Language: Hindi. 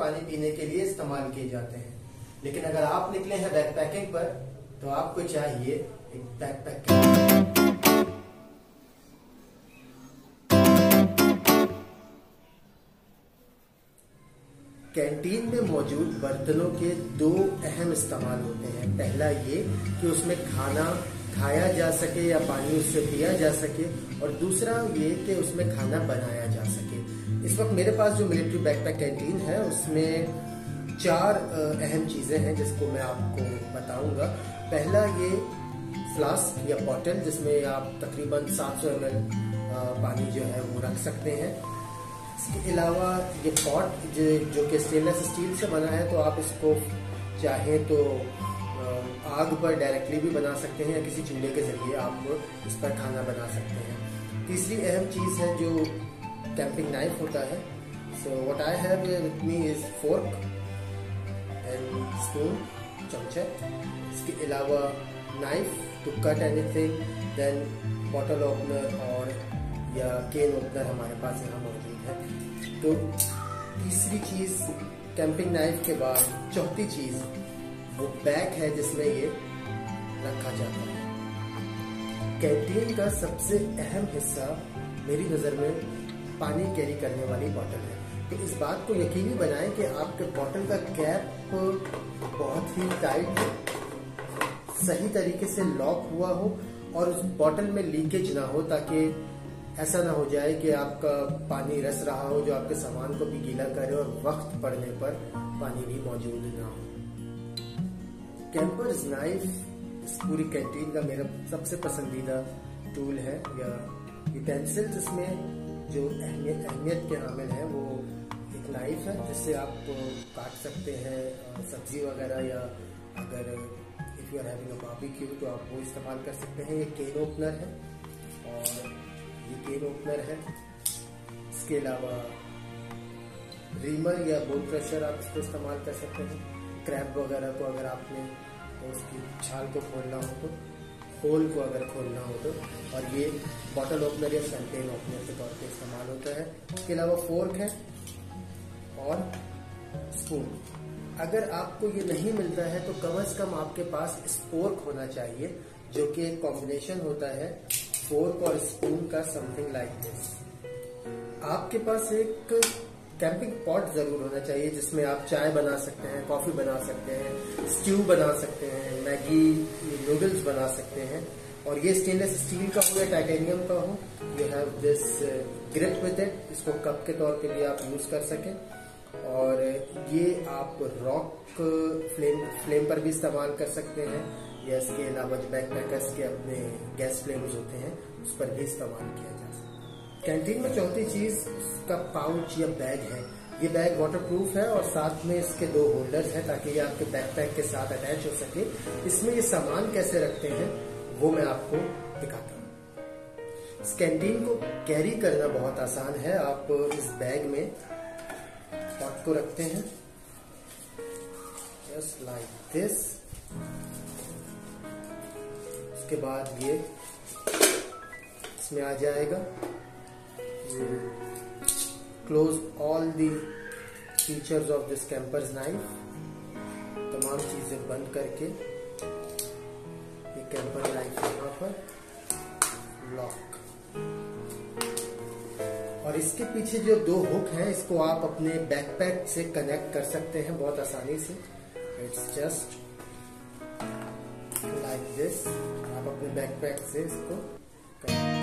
पानी पीने के लिए इस्तेमाल किए जाते हैं। लेकिन अगर आप निकले हैं बैकपैकिंग पर तो आपको चाहिए एक बैकपैक। कैंटीन में मौजूद बर्तनों के दो अहम इस्तेमाल होते हैं। पहला ये कि उसमें खाना खाया जा सके या पानी उससे पिया जा सके, और दूसरा ये कि उसमें खाना बनाया जा सके। इस वक्त मेरे पास जो मिलिट्री बैकपैक कैंटीन है उसमें 4 अहम चीज़ें हैं जिसको मैं आपको बताऊंगा। पहला ये फ्लास्क या बॉटल जिसमें आप तकरीबन 700 ml पानी जो है वो रख सकते हैं। इसके अलावा ये पॉट जो कि स्टेनलेस स्टील से बना है, तो आप इसको चाहें तो आग पर डायरेक्टली भी बना सकते हैं या किसी चूल्हे के जरिए आप इस पर खाना बना सकते हैं। तीसरी अहम चीज़ है जो कैंपिंग नाइफ होता है। So what I have with me is fork and spoon, चमचा। इसके अलावा knife to cut anything, then bottle opener और या केन ओपनर हमारे पास यहाँ मौजूद है। तो तीसरी चीज़ कैंपिंग नाइफ के बाद चौथी चीज़ वो बैग है जिसमें ये रखा जाता है। कैंटीन का सबसे अहम हिस्सा मेरी नज़र में पानी कैरी करने वाली बॉटल है। तो इस बात को यकीनी बनाएं कि आपके बॉटल का कैप बहुत ही टाइट सही तरीके से लॉक हुआ हो और उस बॉटल में लीकेज ना हो, ताकि ऐसा ना हो जाए कि आपका पानी रस रहा हो जो आपके सामान को भी गीला करे और वक्त पड़ने पर पानी भी मौजूद ना हो। कैंपर्स नाइफ इस पूरी कैंटीन का मेरा सबसे पसंदीदा टूल है या यूटेंसिल, जिसमें जो अहमियत के हामिल है वो एक नाइफ है जिससे आप काट सकते हैं सब्जी वगैरह, या अगर if you are having a barbecue तो आप वो इस्तेमाल कर सकते हैं। ये केन ओपनर है और ये केन ओपनर है। इसके अलावा रीमर या बोन क्रशर आप इसको इस्तेमाल कर सकते हैं। क्रैब वगैरह को अगर आपने तो उसकी छाल को खोलना हो तो, होल को अगर खोलना हो तो, और ये बॉटल ओपनर या शैंपेन ओपनर के तौर पे इस्तेमाल होता है। इसके अलावा फोर्क है और स्पून। अगर आपको ये नहीं मिलता है तो कम से कम आपके पास स्पोर्क होना चाहिए, जो कि एक कॉम्बिनेशन होता है फोर्क और स्पून का, समथिंग लाइक दिस। आपके पास एक कैंपिंग पॉट जरूर होना चाहिए जिसमें आप चाय बना सकते हैं, कॉफी बना सकते हैं, स्ट्यू बना सकते हैं, मैगी नूडल्स बना सकते हैं। और ये स्टेनलेस स्टील का हो या टाइटेनियम का हो, you have this grip with it, इसको कप के तौर पे भी आप यूज कर सकें। और ये आप रॉक फ्लेम पर भी इस्तेमाल कर सकते हैं, या इसके अलावा जो बैकपैकर्स के अपने गैस फ्लेम्स होते हैं उस पर भी इस्तेमाल किया जा सकता है। कैंटीन में चौथी चीज उसका पाउच या बैग है। ये बैग वाटरप्रूफ है और साथ में इसके 2 होल्डर्स हैं ताकि ये आपके बैकपैक के साथ अटैच हो सके। इसमें ये सामान कैसे रखते हैं वो मैं आपको दिखाता हूँ। इस कैंटीन को कैरी करना बहुत आसान है। आप इस बैग में पॉट को रखते हैं जस्ट लाइक दिस। उसके बाद ये इसमें आ जाएगा। Close all the features of this campers knife. तमाम चीजें बंद करके ये कैंपर नाइफ यहाँ पर लॉक। और इसके पीछे जो 2 हुक हैं इसको आप अपने बैकपैक से कनेक्ट कर सकते हैं बहुत आसानी से। It's just like this. आप अपने बैकपैक से इसको कनेक्ट